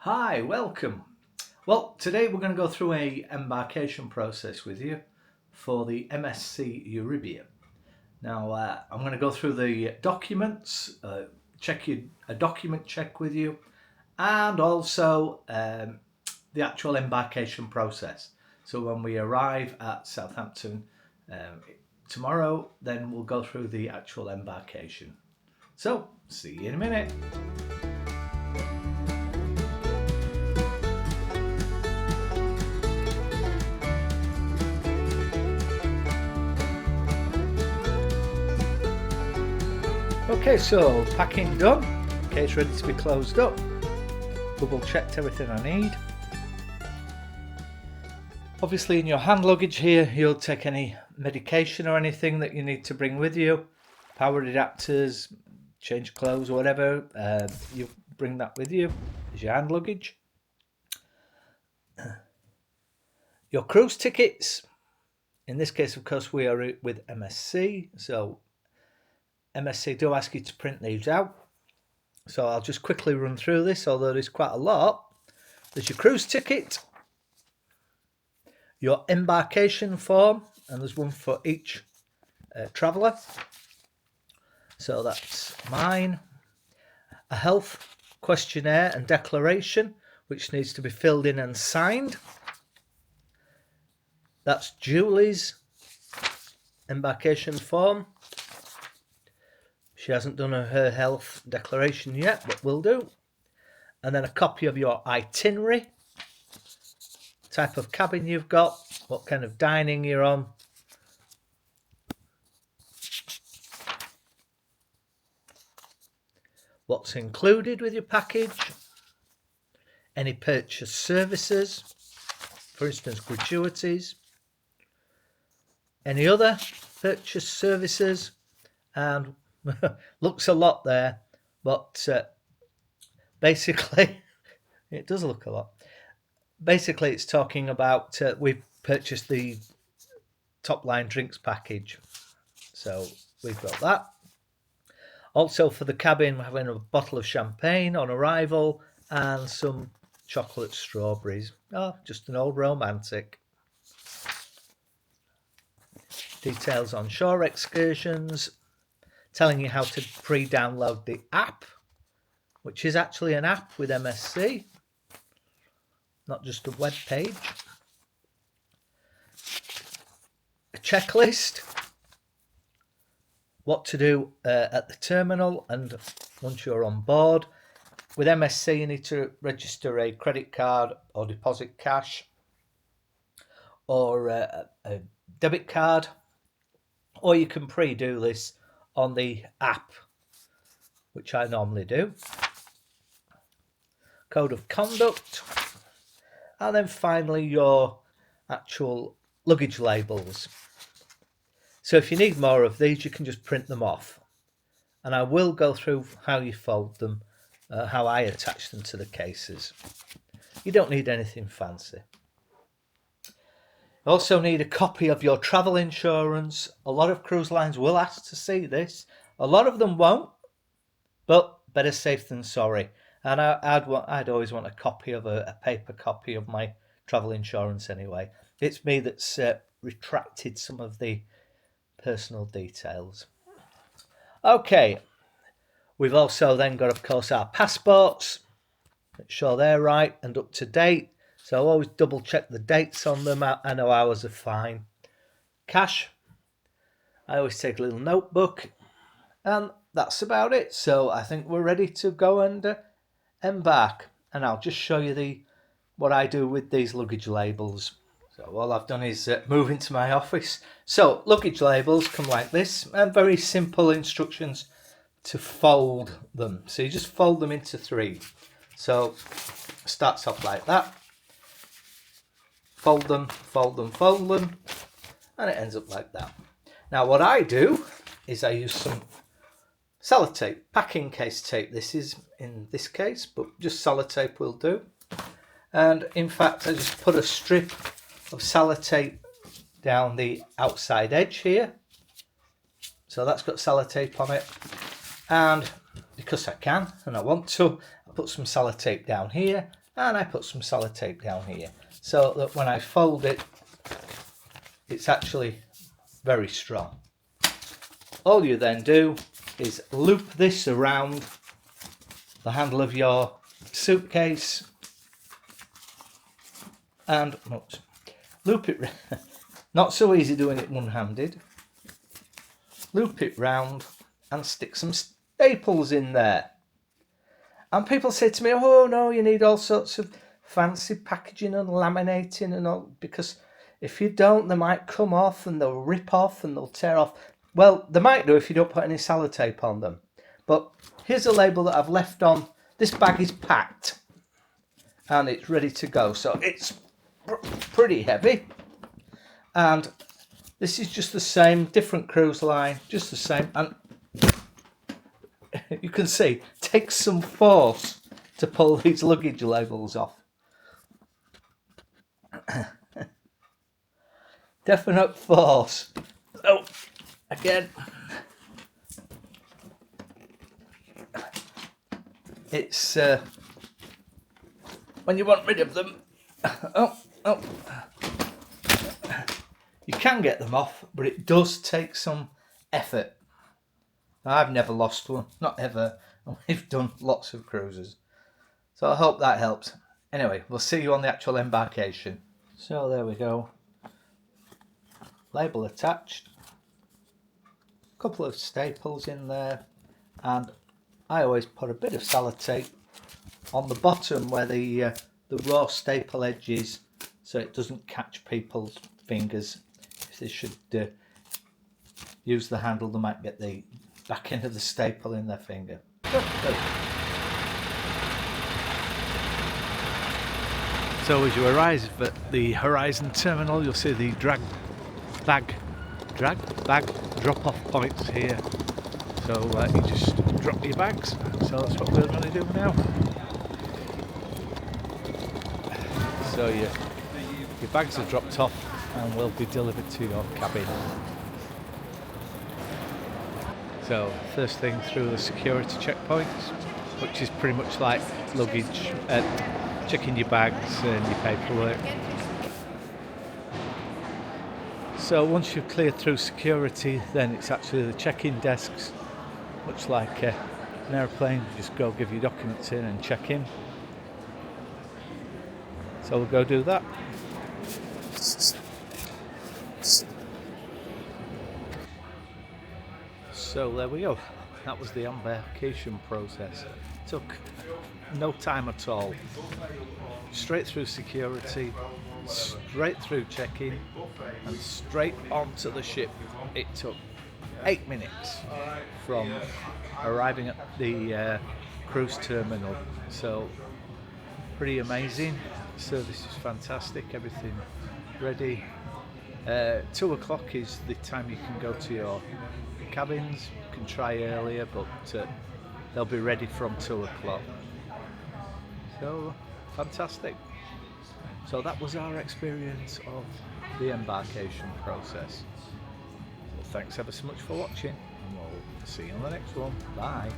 Hi, welcome. Well, today we're going to go through a embarkation process with you for the MSC Euribia. Now, I'm going to go through the documents, a document check with you, and also the actual embarkation process. So when we arrive at Southampton tomorrow, then we'll go through the actual embarkation. So, see you in a minute. Okay, so packing done, case ready to be closed up, double checked everything I need. Obviously in your hand luggage here you'll take any medication or anything that you need to bring with you, power adapters, change clothes or whatever, you bring that with you as your hand luggage. Your cruise tickets, in this case of course we are with MSC, so MSC do ask you to print these out, so I'll just quickly run through this, although there's quite a lot. There's your cruise ticket, your embarkation form, and there's one for each traveller, so that's mine. A health questionnaire and declaration which needs to be filled in and signed. That's Julie's embarkation form. She hasn't done her health declaration yet, but will do. And then a copy of your itinerary, type of cabin you've got, what kind of dining you're on. What's included with your package. Any purchase services, for instance, gratuities. Any other purchase services, and looks a lot there, but basically it does look a lot. Basically it's talking about we've purchased the top line drinks package, so we've got that. Also for the cabin we're having a bottle of champagne on arrival and some chocolate strawberries. Just an old romantic. Details on shore excursions, telling you how to pre-download the app, which is actually an app with MSC, not just a web page. A checklist, what to do at the terminal and once you're on board. With MSC you need to register a credit card or deposit cash or a debit card, or you can pre-do this on the app, which I normally do. Code of conduct, and then finally your actual luggage labels. So if you need more of these you can just print them off, and I will go through how you fold them, how I attach them to the cases. You don't need anything fancy. You also need a copy of your travel insurance. A lot of cruise lines will ask to see this. A lot of them won't, but better safe than sorry. And I'd always want a copy of a paper copy of my travel insurance anyway. It's me that's retracted some of the personal details. Okay, we've also then got, of course, our passports. Make sure they're right and up to date. So I'll always double check the dates on them. I know ours are fine. Cash, I always take a little notebook, and that's about it. So I think we're ready to go and embark, and I'll just show you what I do with these luggage labels. So all I've done is move into my office. So luggage labels come like this, and very simple instructions to fold them. So you just fold them into three. So it starts off like that. Fold them, fold them, fold them, and it ends up like that. Now what I do is I use some sellotape, packing case tape. This is in this case, but just sellotape will do. And in fact I just put a strip of sellotape down the outside edge here. So that's got sellotape on it. And because I can and I want to, I put some sellotape down here and I put some sellotape down here so that when I fold it, it's actually very strong. All you then do is loop this around the handle of your suitcase and loop it. Not so easy doing it one-handed. Loop it round and stick some staples in there. And people say to me, oh no, you need all sorts of fancy packaging and laminating and all, because if you don't, they might come off and they'll rip off and they'll tear off. Well, they might do if you don't put any sellotape on them. But here's a label that I've left on. This bag is packed and it's ready to go. So it's pretty heavy. And this is just the same, different cruise line, just the same. And you can see, it takes some force to pull these luggage labels off. Definite force. Oh, again. It's when you want rid of them. Oh. You can get them off, but it does take some effort. I've never lost one, not ever. We've done lots of cruises. So I hope that helps. Anyway, we'll see you on the actual embarkation. So there we go. Label attached. A couple of staples in there. And I always put a bit of sellotape on the bottom where the raw staple edge is, so it doesn't catch people's fingers. If they should use the handle, they might get the back end of the staple in their finger. So as you arrive at the Horizon terminal, you'll see the bag drop-off points here. So you just drop your bags. So that's what we're going to do now. So your bags are dropped off and will be delivered to your cabin. So first thing through the security checkpoints, which is pretty much like luggage, checking your bags and your paperwork. So once you've cleared through security, then it's actually the check-in desks, much like an airplane. Just go give your documents in and check in. So we'll go do that. So there we go. That was the embarkation process. Took no time at all. Straight through security, straight through check-in, and straight onto the ship. It took 8 minutes from arriving at the cruise terminal. So pretty amazing. Service is fantastic. Everything ready. 2 o'clock is the time you can go to your cabins. You can try earlier, but they'll be ready from 2 o'clock. So fantastic. So that was our experience of the embarkation process. Well, thanks ever so much for watching, and we'll see you on the next one. Bye.